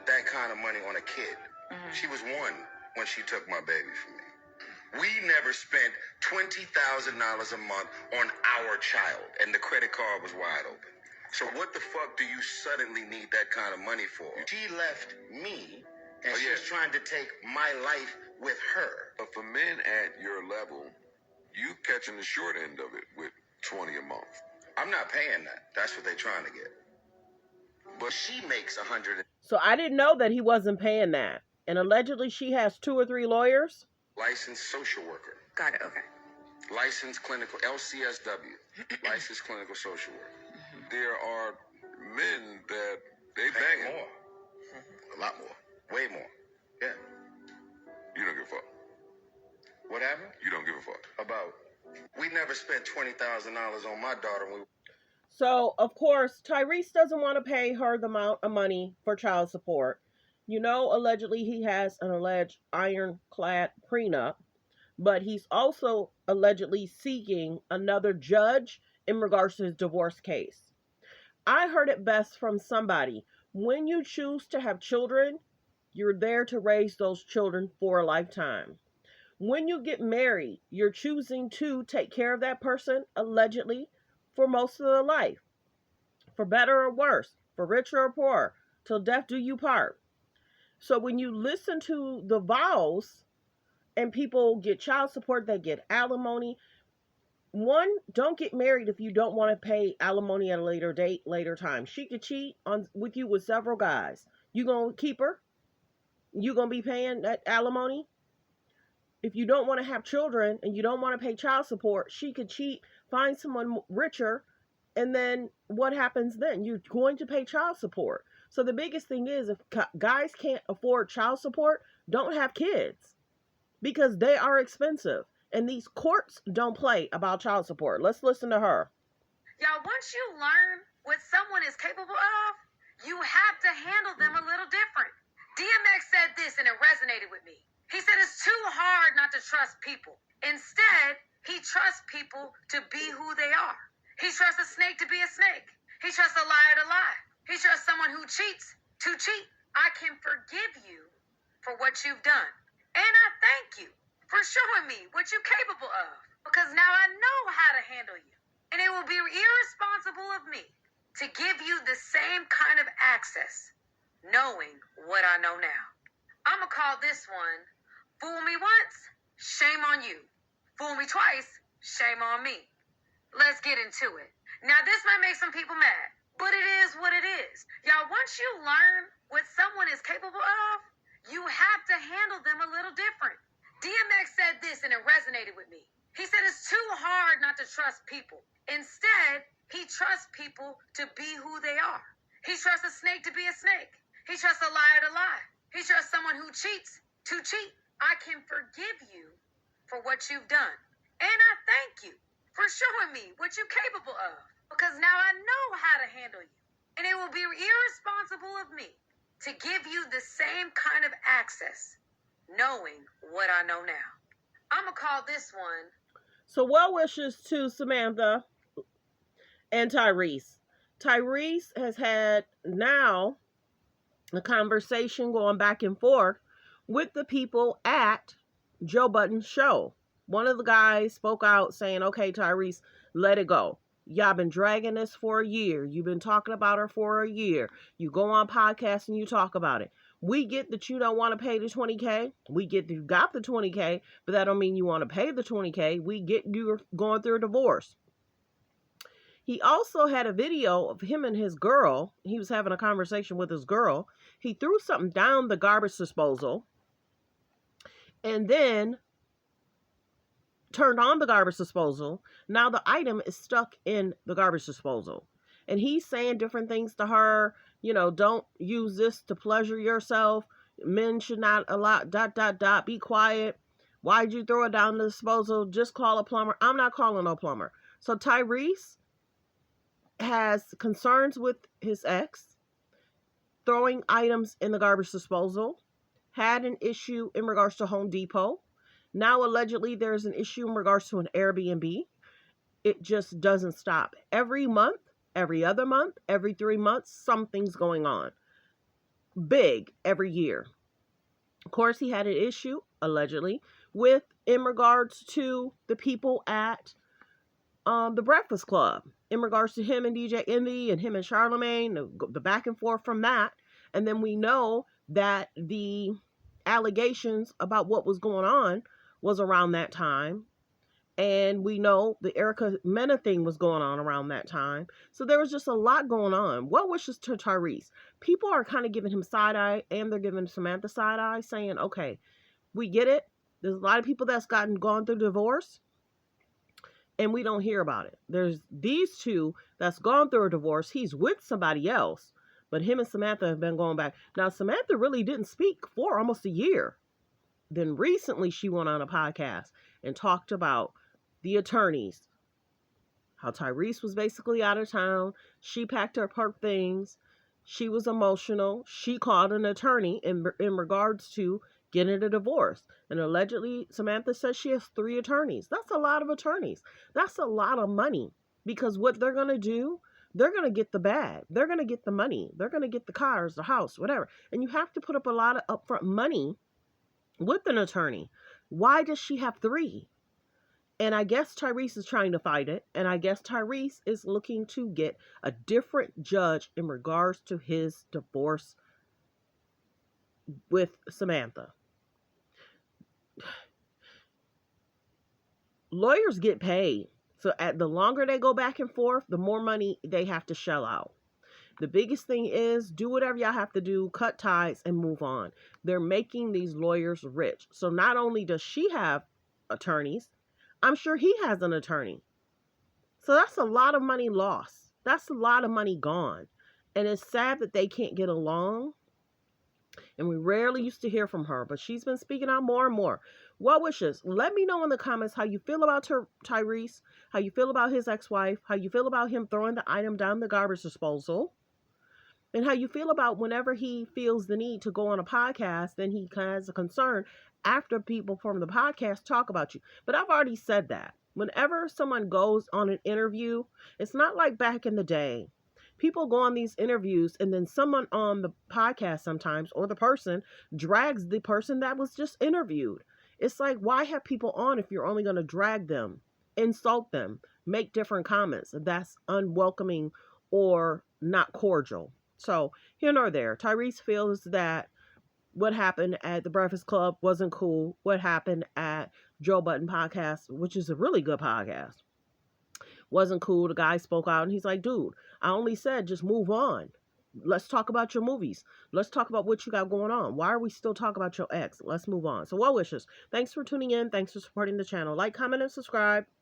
that kind of money on a kid. She was 1 when she took my baby from me. We never spent $20,000 a month on our child, and the credit card was wide open. So what the fuck do you suddenly need that kind of money for? She left me, and she's trying to take my life with her. But for men at your level, you catching the short end of it with $20 a month. I'm not paying that. That's what they're trying to get. But she makes $100. So I didn't know that he wasn't paying that. And allegedly she has 2 or 3 lawyers. Licensed social worker. Got it, okay. Licensed clinical, LCSW. Licensed clinical social worker. There are men that they Paying banging. more. A lot more. Way more. Yeah. You don't give a fuck. What happened? You don't give a fuck. About. We never spent $20,000 on my daughter when we. So, of course, Tyrese doesn't want to pay her the amount of money for child support. You know, allegedly he has an alleged ironclad prenup, but he's also allegedly seeking another judge in regards to his divorce case. I heard it best from somebody. When you choose to have children, you're there to raise those children for a lifetime. When you get married, you're choosing to take care of that person, allegedly, for most of their life. For better or worse, for richer or poor, till death do you part. So when you listen to the vows and people get child support, they get alimony. One, don't get married if you don't want to pay alimony at a later date, later time. She could cheat with you with several guys. You gonna keep her? You gonna be paying that alimony? If you don't want to have children and you don't want to pay child support, she could cheat, find someone richer, and then what happens then? You're going to pay child support. So the biggest thing is, if guys can't afford child support, don't have kids, because they are expensive. And these courts don't play about child support. Let's listen to her. Y'all, once you learn what someone is capable of, you have to handle them a little different. DMX said this and it resonated with me. He said it's too hard not to trust people. Instead, he trusts people to be who they are. He trusts a snake to be a snake. He trusts a liar to lie. He trusts someone who cheats to cheat. I can forgive you for what you've done. And I thank you for showing me what you're capable of, because now I know how to handle you. And it will be irresponsible of me to give you the same kind of access, knowing what I know now. I'm going to call this one, fool me once, shame on you. Fool me twice, shame on me. Let's get into it. Now, this might make some people mad, but it is what it is. Y'all, once you learn what someone is capable of, you have to handle them a little different. DMX said this and it resonated with me. He said it's too hard not to trust people. Instead, he trusts people to be who they are. He trusts a snake to be a snake. He trusts a liar to lie. He trusts someone who cheats to cheat. I can forgive you for what you've done. And I thank you for showing me what you're capable of, because now I know how to handle you. And it will be irresponsible of me to give you the same kind of access, knowing what I know now. I'm going to call this one. So well wishes to Samantha and Tyrese. Tyrese has had now a conversation going back and forth with the people at Joe Budden's show. One of the guys spoke out saying, okay, Tyrese, let it go. Y'all been dragging this for a year. You've been talking about her for a year. You go on podcasts and you talk about it. We get that you don't want to pay the $20K. We get that you got the $20K, but that don't mean you want to pay the $20K. We get you're going through a divorce. He also had a video of him and his girl. He was having a conversation with his girl. He threw something down the garbage disposal and then turned on the garbage disposal. Now the item is stuck in the garbage disposal. And he's saying different things to her. You know, don't use this to pleasure yourself. Men should not allow ... Be quiet. Why'd you throw it down the disposal? Just call a plumber. I'm not calling no plumber. So Tyrese has concerns with his ex, throwing items in the garbage disposal, had an issue in regards to Home Depot. Now, allegedly, there's an issue in regards to an Airbnb. It just doesn't stop. Every month, every other month, every 3 months, something's going on. big every year. Of course, he had an issue, allegedly, with in regards to the people at the Breakfast Club, in regards to him and DJ Envy and him and Charlemagne, the back and forth from that. And then we know that the allegations about what was going on was around that time. And we know the Erica Mena thing was going on around that time. So there was just a lot going on. Well wishes to Tyrese. People are kind of giving him side eye, and they're giving Samantha side eye, saying, okay, we get it. There's a lot of people that's gone through divorce, and we don't hear about it. There's these two that's gone through a divorce. He's with somebody else, but him and Samantha have been going back. Now, Samantha really didn't speak for almost a year. Then recently she went on a podcast and talked about the attorneys, how Tyrese was basically out of town. She packed up her things. She was emotional. She called an attorney in regards to getting a divorce. And allegedly, Samantha says she has 3 attorneys. That's a lot of attorneys. That's a lot of money. Because what they're going to do, they're going to get the bag. They're going to get the money. They're going to get the cars, the house, whatever. And you have to put up a lot of upfront money with an attorney. Why does she have 3? And I guess Tyrese is trying to fight it. And I guess Tyrese is looking to get a different judge in regards to his divorce with Samantha. Lawyers get paid. So the longer they go back and forth, the more money they have to shell out. The biggest thing is do whatever y'all have to do, cut ties and move on. They're making these lawyers rich. So not only does she have attorneys, I'm sure he has an attorney. So that's a lot of money lost. That's a lot of money gone. And it's sad that they can't get along. And we rarely used to hear from her, but she's been speaking out more and more. Well wishes. Let me know in the comments how you feel about Tyrese, how you feel about his ex-wife, how you feel about him throwing the item down the garbage disposal, and how you feel about whenever he feels the need to go on a podcast, then he has a concern after people from the podcast talk about you. But I've already said that. Whenever someone goes on an interview, it's not like back in the day. People go on these interviews and then someone on the podcast sometimes, or the person, drags the person that was just interviewed. It's like, why have people on if you're only going to drag them, insult them, make different comments? That's unwelcoming or not cordial. So here nor there. Tyrese feels that what happened at the Breakfast Club wasn't cool. What happened at Joe Budden podcast, which is a really good podcast, wasn't cool. The guy spoke out and he's like, dude, I only said just move on. Let's talk about your movies. Let's talk about what you got going on. Why are we still talking about your ex? Let's move on. So well wishes. Thanks for tuning in. Thanks for supporting the channel. Like, comment, and subscribe.